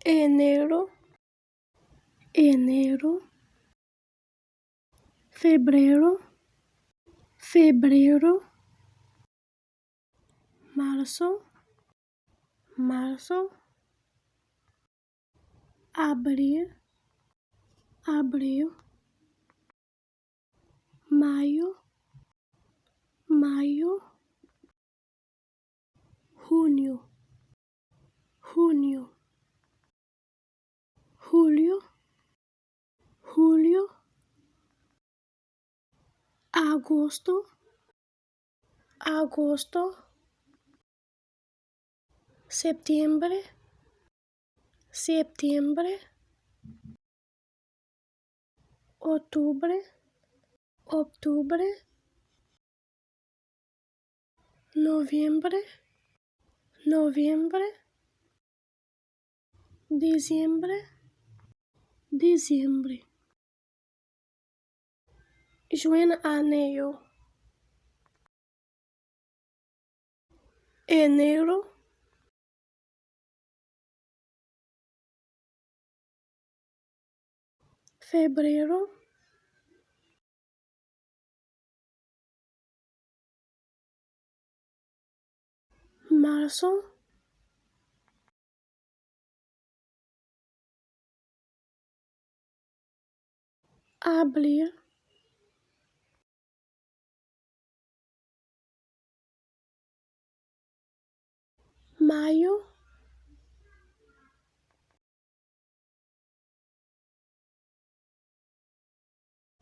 enero, enero, febrero, febrero, marzo, marzo, abril, abril, maio, maio, junho, junho, julio, julio, agosto, agosto, septiembre, septiembre, octubre, octubre, noviembre, noviembre, diciembre, diciembre, janeiro, enero, febrero, marzo, abril, maio,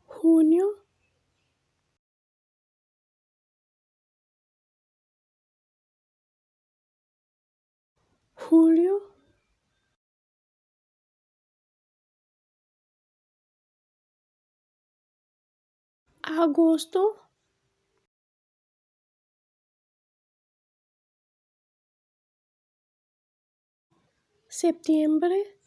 junho, julio, agosto, septiembre,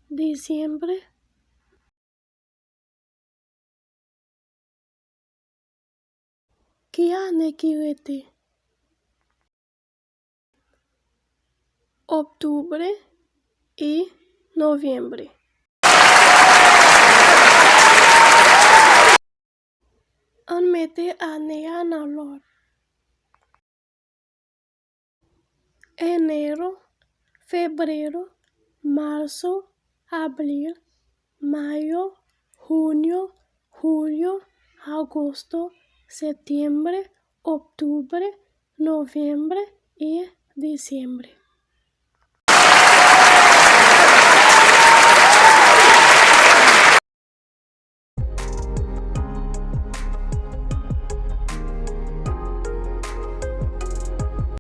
diciembre, kianekirete, outubro e novembro. Anmete aneanalor. Enero, febrero, marzo, abril, maio, junho, julio, agosto, setembro, outubro, novembro e diciembre.